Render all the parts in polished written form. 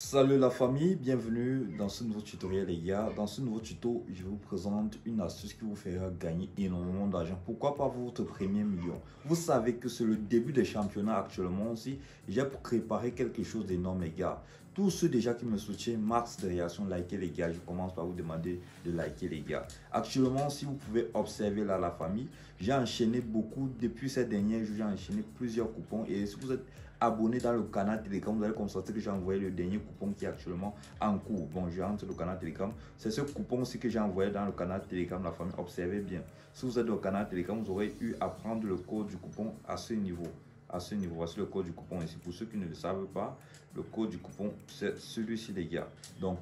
Salut la famille, bienvenue dans ce nouveau tutoriel les gars. Dans ce nouveau tuto, je vous présente une astuce qui vous fera gagner énormément d'argent. Pourquoi pas votre premier million? Vous savez que c'est le début des championnats actuellement aussi. J'ai préparé quelque chose d'énorme les gars. Tous ceux déjà qui me soutiennent, max de réactions, likez les gars. Je commence par vous demander de liker les gars. Actuellement, si vous pouvez observer là la famille, j'ai enchaîné beaucoup. Depuis ces derniers jours, j'ai enchaîné plusieurs coupons. Et si vous êtes abonné dans le canal Telegram, vous allez constater que j'ai envoyé le dernier coupon qui est actuellement en cours. Bon, je rentre sur le canal Telegram. C'est ce coupon aussi que j'ai envoyé dans le canal Telegram, la famille. Observez bien. Si vous êtes dans le canal Telegram, vous aurez eu à prendre le code du coupon à ce niveau. À ce niveau, voici le code du coupon ici. Pour ceux qui ne le savent pas, le code du coupon, c'est celui-ci, les gars. Donc,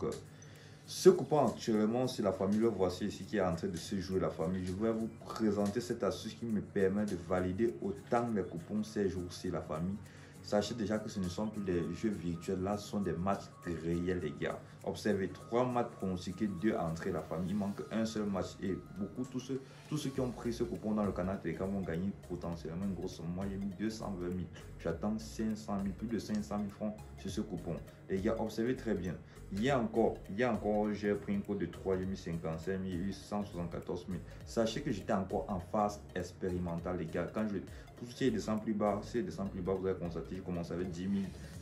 ce coupon actuellement, c'est la famille, le voici ici qui est en train de se jouer la famille. Je vais vous présenter cette astuce qui me permet de valider autant les coupons ces jours-ci la famille. Sachez déjà que ce ne sont plus des jeux virtuels, là ce sont des matchs réels les gars. Observez 3 matchs pronostiqués, 2 entrées la famille. Il manque un seul match et beaucoup, tous ceux qui ont pris ce coupon dans le canal Telegram vont gagner potentiellement une grosse somme. Moi j'ai mis 220 000, j'attends 500 000, plus de 500 000 francs sur ce coupon. Les gars, observez très bien. Hier encore, j'ai pris un code de 3, j'ai mis 55 000, j'ai eu 174 000. Sachez que j'étais encore en phase expérimentale les gars. Quand pour ce qui est descend plus bas, vous allez constater, je commence avec 10 000.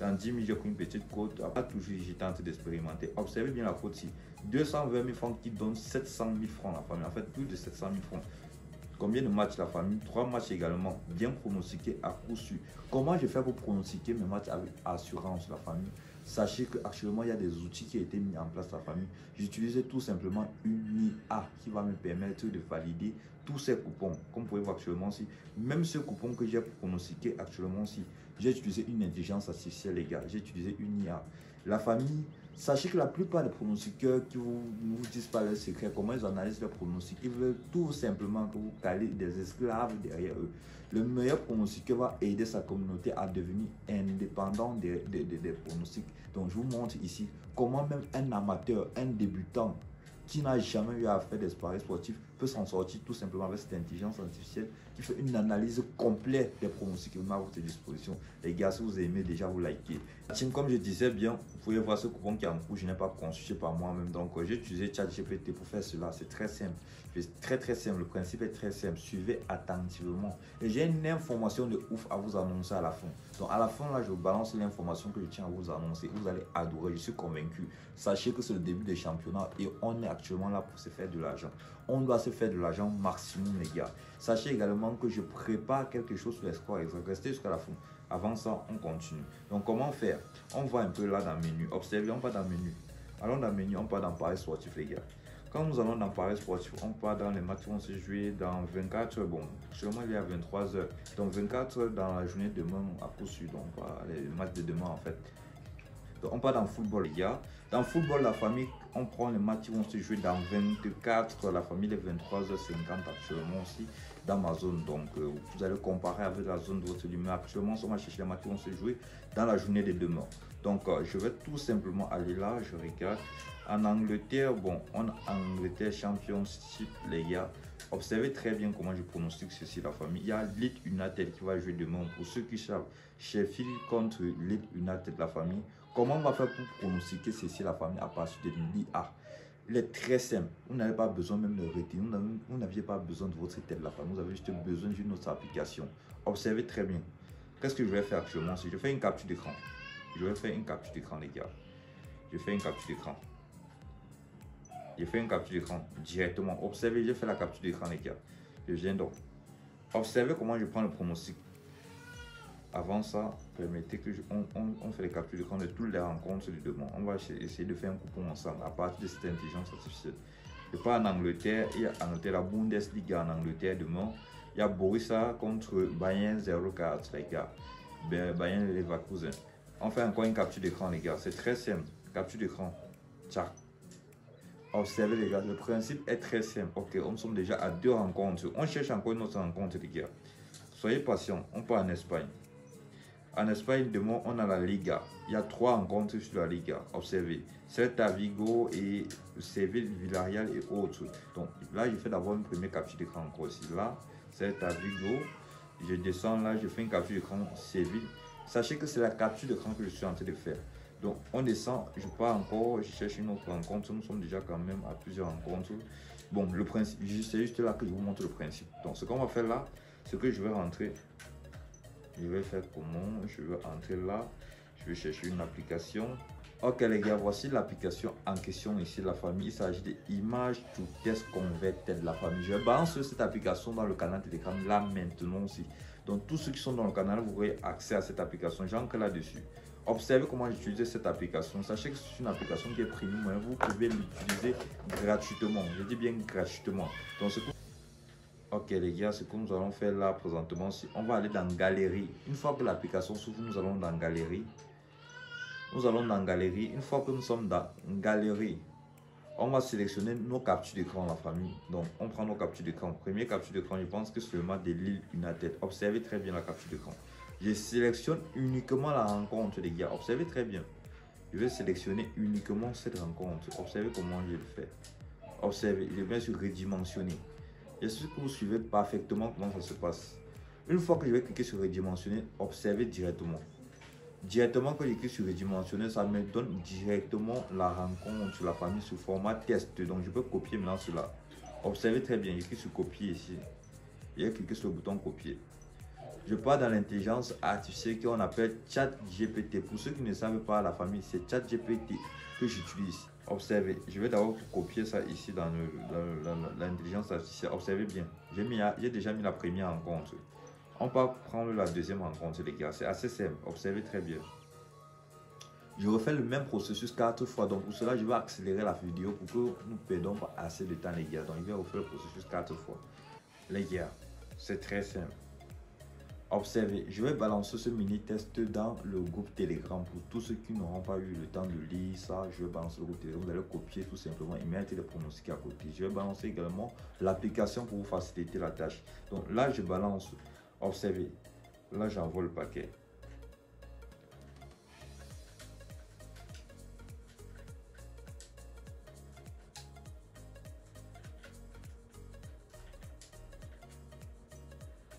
Dans 10 000, j'ai pris une petite cote. Après, toujours, j'étais en train d'expérimenter. Observez bien la cote ici. 220 000 francs qui donne 700 000 francs la famille. En fait, plus de 700 000 francs. Combien de matchs la famille? 3 matchs également, bien pronostiqués à coup sûr. Comment je fais pour pronostiquer mes matchs avec assurance la famille? Sachez qu'actuellement, il y a des outils qui ont été mis en place la famille. J'utilisais tout simplement une IA qui va me permettre de valider tous ces coupons. Comme vous pouvez voir actuellement aussi, même ce coupon que j'ai pronostiqué actuellement aussi, j'ai utilisé une intelligence artificielle les gars. J'ai utilisé une IA. La famille, sachez que la plupart des pronostiqueurs qui ne vous disent pas leurs secrets, comment ils analysent leurs pronostics, ils veulent tout simplement que vous calez des esclaves derrière eux. Le meilleur pronostiqueur va aider sa communauté à devenir indépendant des pronostics. Donc je vous montre ici comment même un amateur, un débutant qui n'a jamais eu à faire des paris sportifs peut s'en sortir tout simplement avec cette intelligence artificielle qui fait une analyse complète des pronostics que vous avez à votre disposition. Les gars, si vous aimez déjà, vous likez. Team, comme je disais bien, vous pouvez voir ce coupon qui est en cours. Je n'ai pas consulté par moi-même. Donc, j'ai utilisé ChatGPT pour faire cela. C'est très simple. C'est très simple. Le principe est très simple. Suivez attentivement. Et j'ai une information de ouf à vous annoncer à la fin. Donc, à la fin, là, je vous balance l'information que je tiens à vous annoncer. Vous allez adorer. Je suis convaincu. Sachez que c'est le début des championnats et on est actuellement là pour se faire de l'argent. On doit se faire de l'argent maximum, les gars. Sachez également que je prépare quelque chose sur les scores exacts. Restez jusqu'à la fin. Avant ça, on continue. Donc, comment faire? On va un peu là dans le menu. Observez, on va dans le menu. Allons dans le menu, on part dans Paris sportif, les gars. Quand nous allons dans Paris sportif, on part dans les matchs qui vont se jouer dans 24 heures. Bon, actuellement, il y a 23 heures. Donc, 24 heures dans la journée de demain à coup sûr. Donc, les matchs de demain, en fait. Donc, on part dans le football, les gars. Dans le football, la famille, on prend les matchs qui vont se jouer dans 24 heures. La famille, les 23h50 actuellement aussi dans ma zone. Donc, vous allez comparer avec la zone de votre lieu. Mais actuellement, on va chercher les matchs qui vont se jouer dans la journée de demain. Donc, je vais tout simplement aller là. Je regarde. En Angleterre, bon, on a Angleterre Championship, les gars. Observez très bien comment je pronostique ceci, la famille. Il y a Leeds United qui va jouer demain. Pour ceux qui savent, Sheffield contre Leeds United, la famille. Comment on va faire pour pronostiquer ceci, la famille, à partir de l'IA? Il est très simple. Vous n'avez pas besoin même de retenir. Vous n'aviez pas besoin de votre tête, la famille. Vous avez juste besoin d'une autre application. Observez très bien. Qu'est-ce que je vais faire actuellement? Si je fais une capture d'écran. Je vais faire une capture d'écran, les gars. Je fais une capture d'écran. Je fais une capture d'écran directement. Observez, j'ai fait la capture d'écran, les gars. Je viens donc. Observez comment je prends le pronostic. Avant ça, permettez que on fait les captures d'écran de toutes les rencontres de demain. On va essayer de faire un coupon ensemble à partir de cette intelligence artificielle. Je pars en Angleterre. Il y a Angleterre, la Bundesliga en Angleterre demain. Il y a Borussia contre Bayern 04, les gars. Bayern Leverkusen. On fait encore une capture d'écran, les gars. C'est très simple. Capture d'écran. Tchac. Observez les gars, le principe est très simple. Ok, on sommes déjà à 2 rencontres. On cherche encore une autre rencontre, les gars. Soyez patients, on part en Espagne. En Espagne, demain, on a la Liga. Il y a 3 rencontres sur la Liga. Observez. Celta Vigo et Séville, Villarreal et autres. Donc là, je fais d'abord une première capture d'écran encore ici. Là, Celta Vigo. Je descends là, je fais une capture d'écran Séville. Sachez que c'est la capture d'écran que je suis en train de faire. Donc on descend, je pars encore, je cherche une autre rencontre. Nous sommes déjà quand même à plusieurs rencontres. Bon, le principe, c'est juste là que je vous montre le principe. Donc ce qu'on va faire là, c'est que je vais rentrer. Je vais faire comment? Je vais entrer là. Je vais chercher une application. Ok les gars, voici l'application en question ici, la famille. Il s'agit de Image to Test Converted, la famille. Je vais balancer cette application dans le canal Telegram là maintenant aussi. Donc tous ceux qui sont dans le canal, vous aurez accès à cette application. J'entre là-dessus. Observez comment j'utilise cette application. Sachez que c'est une application qui est premium, mais vous pouvez l'utiliser gratuitement. Je dis bien gratuitement. Donc ok les gars, ce que nous allons faire là présentement, c'est on va aller dans Galerie. Une fois que l'application s'ouvre, nous allons dans Galerie. Nous allons dans Galerie. Une fois que nous sommes dans Galerie, on va sélectionner nos captures d'écran, la famille. Donc, on prend nos captures d'écran. Premier capture d'écran, je pense que c'est seulement de Lille United. Observez très bien la capture d'écran. Je sélectionne uniquement la rencontre, les gars. Observez très bien. Je vais sélectionner uniquement cette rencontre. Observez comment je le fais. Observez, je vais sur redimensionner. J'espère que vous suivez parfaitement comment ça se passe. Une fois que je vais cliquer sur redimensionner, observez directement. Directement, quand j'écris sur redimensionner, ça me donne directement la rencontre sur la famille sous format test. Donc, je peux copier maintenant cela. Observez très bien, j'écris sur copier ici. Et cliquer sur le bouton copier. Je pars dans l'intelligence artificielle qu'on appelle ChatGPT. Pour ceux qui ne savent pas, la famille, c'est ChatGPT que j'utilise. Observez, je vais d'abord copier ça ici dans l'intelligence artificielle. Observez bien, j'ai déjà mis la première rencontre. On va prendre la deuxième rencontre, les gars. C'est assez simple. Observez très bien. Je refais le même processus 4 fois. Donc, pour cela, je vais accélérer la vidéo pour que nous ne perdons pas assez de temps, les gars. Donc, je vais refaire le processus 4 fois. Les gars, c'est très simple. Observez, je vais balancer ce mini-test dans le groupe Telegram. Pour tous ceux qui n'auront pas eu le temps de lire ça, je vais balancer le groupe Telegram. Vous allez copier tout simplement et mettre les pronostics à côté. Je vais balancer également l'application pour vous faciliter la tâche. Donc là, je balance. Observez, là j'envoie le paquet.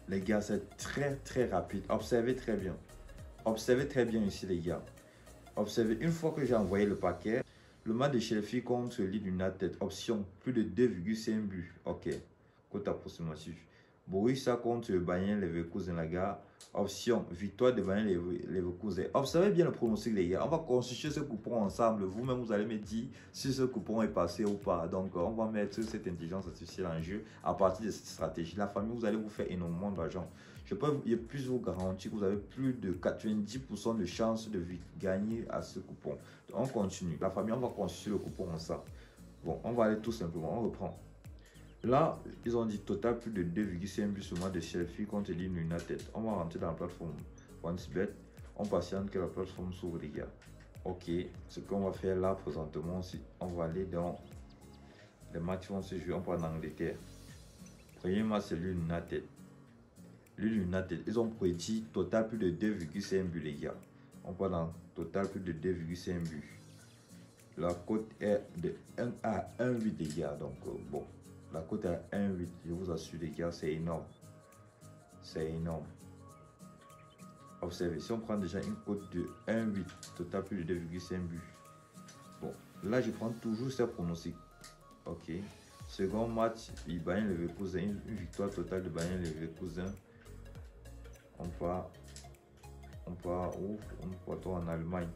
Les gars, c'est très rapide. Observez très bien. Observez très bien ici les gars. Observez, une fois que j'ai envoyé le paquet, le match de Chelsea contre Lille United, option, plus de 2,5 buts. Ok, cote approximatif. Borussia contre Bayern Leverkusen, la gars. Option, victoire de Bayern Leverkusen. Observez bien le pronostic, les gars. On va constituer ce coupon ensemble. Vous-même, vous allez me dire si ce coupon est passé ou pas. Donc, on va mettre cette intelligence artificielle en jeu à partir de cette stratégie. La famille, vous allez vous faire énormément d'argent. Je peux plus vous garantir que vous avez plus de 90% de chances de gagner à ce coupon. Donc, on continue. La famille, on va constituer le coupon ensemble. Bon, on va aller tout simplement. On reprend. Là, ils ont dit total plus de 2,5 buts sur moi de Chelsea contre Lille United. On va rentrer dans la plateforme OneSBet. On patiente que la plateforme s'ouvre, les gars. Ok, ce qu'on va faire là présentement, c'est on va aller dans les matchs qui vont se jouer. On part en Angleterre. Premier match, c'est Lille United. Lille United, ils ont prédit total plus de 2,5 buts, les gars. On part dans total plus de 2,5 buts. La cote est de 1 à 1,8, les gars. Donc, bon. La cote est à 1,8, je vous assure les gars, c'est énorme. C'est énorme. Observez, si on prend déjà une cote de 1,8, total plus de 2,5 buts. Bon, là je prends toujours ces pronostics. Ok. Second match, Bayern Leverkusen, une victoire totale de Bayern Leverkusen. On part où? On part en Allemagne.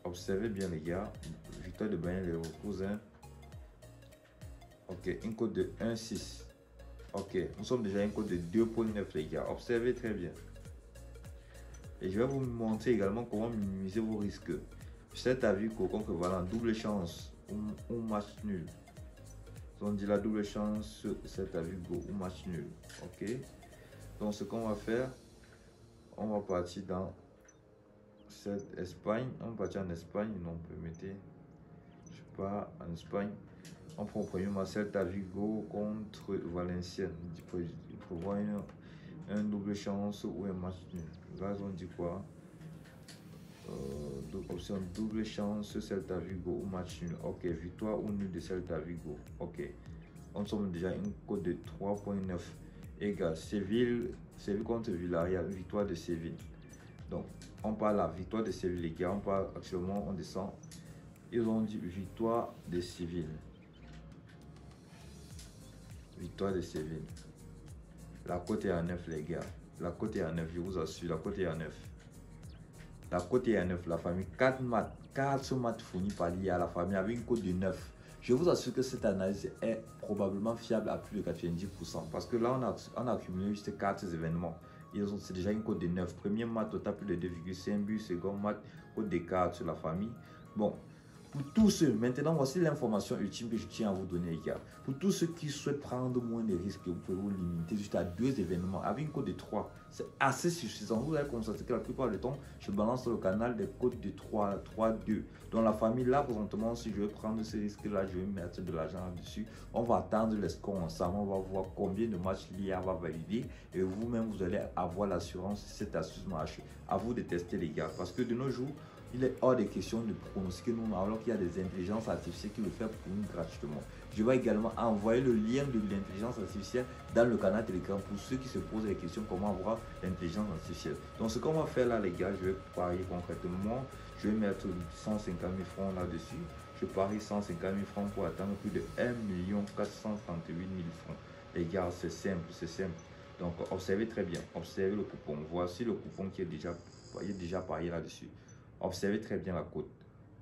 Observez bien les gars, victoire de Bayern Leverkusen. Ok, une cote de 1,6. Ok, nous sommes déjà à une cote de 2,9 les gars. Observez très bien. Et je vais vous montrer également comment minimiser vos risques. Cet avis contre Valence, double chance ou match nul. On dit la double chance, cet avis go ou match nul. Ok, donc ce qu'on va faire, on va partir dans cette Espagne, on partit en Espagne, non, permettez, je pars en Espagne, on prend au premier match Celta Vigo contre Valenciennes, il faut voir un double chance ou un match nul. Là, on dit quoi? Option double chance Celta Vigo ou match nul. Ok, victoire ou nul de Celta Vigo. Ok, on sommes déjà une cote de 3,9 égale Séville contre Villarreal, victoire de Séville. Donc, on parle la victoire de Séville, les gars. On parle actuellement, on descend. Ils ont dit victoire de Séville. Victoire de Séville. La cote est à 9, les gars. La cote est à 9, je vous assure. La cote est à 9. La cote est à 9. La famille, 4 maths. 4 maths fournis par l'IA. La famille avec une cote de 9. Je vous assure que cette analyse est probablement fiable à plus de 90%. Parce que là, on a accumulé juste 4 événements. C'est déjà une cote de 9. Premier maths, total plus de 2,5 buts. Second maths, cote de 4 sur la famille. Bon. Pour tous ceux, maintenant voici l'information ultime que je tiens à vous donner, les gars. Pour tous ceux qui souhaitent prendre moins de risques, vous pouvez vous limiter juste à 2 événements avec une cote de 3. C'est assez suffisant. Vous allez constater que la plupart du temps, je balance sur le canal des cotes de 3, 3, 2. Dans la famille, là, présentement, si je veux prendre ce risque-là, je vais mettre de l'argent dessus. On va attendre les scores ensemble. On va voir combien de matchs l'IA va valider. Et vous-même, vous allez avoir l'assurance si cette astuce marche. À vous de tester, les gars. Parce que de nos jours, il est hors de question de pronostiquer nous alors qu'il y a des intelligences artificielles qui le font pour nous gratuitement. Je vais également envoyer le lien de l'intelligence artificielle dans le canal Telegram pour ceux qui se posent les questions comment avoir l'intelligence artificielle. Donc ce qu'on va faire là, les gars, je vais parier concrètement. Je vais mettre 150 000 francs là-dessus. Je parie 150 000 francs pour atteindre plus de 1 438 000 francs. Les gars, c'est simple, c'est simple. Donc observez très bien, observez le coupon. Voici le coupon qui est déjà parié là-dessus. Observez très bien la cote.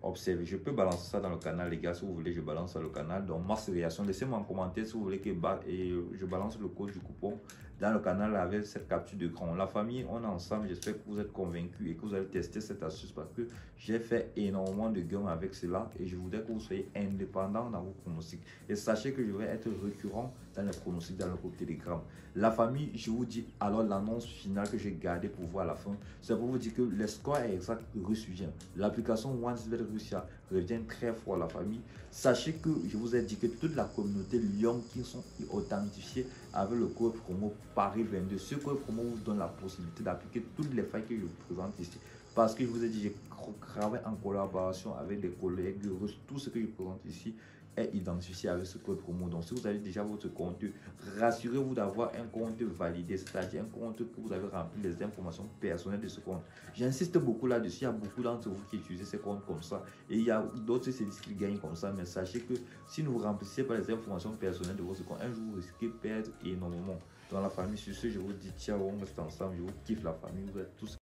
Observez. Je peux balancer ça dans le canal, les gars. Si vous voulez, je balance ça dans le canal. Donc, masse réaction. Laissez-moi en commentaire si vous voulez que je balance le code du coupon dans le canal avec cette capture d'écran. La famille, on est ensemble. J'espère que vous êtes convaincus et que vous allez tester cette astuce parce que j'ai fait énormément de gains avec cela et je voudrais que vous soyez indépendant dans vos pronostics. Et sachez que je vais être récurrent dans les pronostics dans le groupe Telegram. La famille, je vous dis alors l'annonce finale que j'ai gardée pour vous à la fin. C'est pour vous dire que le score est exact revient. L'application OneSbet Russia revient très fort à la famille. Sachez que je vous ai dit que toute la communauté Lyon qui sont authentifiés avec le code promo Paris22. Ce code promo vous donne la possibilité d'appliquer toutes les failles que je vous présente ici. Parce que je vous ai dit, j'ai travaillé en collaboration avec des collègues. Tout ce que je présente ici est identifié avec ce code promo. Donc, si vous avez déjà votre compte, rassurez-vous d'avoir un compte validé, c'est-à-dire un compte que vous avez rempli les informations personnelles de ce compte. J'insiste beaucoup là-dessus. Il y a beaucoup d'entre vous qui utilisent ces comptes comme ça. Et il y a d'autres qui se disent qu'ils gagnent comme ça. Mais sachez que si vous ne remplissez pas les informations personnelles de votre compte, un jour vous risquez de perdre énormément. Dans la famille, sur ce, je vous dis ciao, on reste ensemble. Je vous kiffe la famille. Vous êtes tous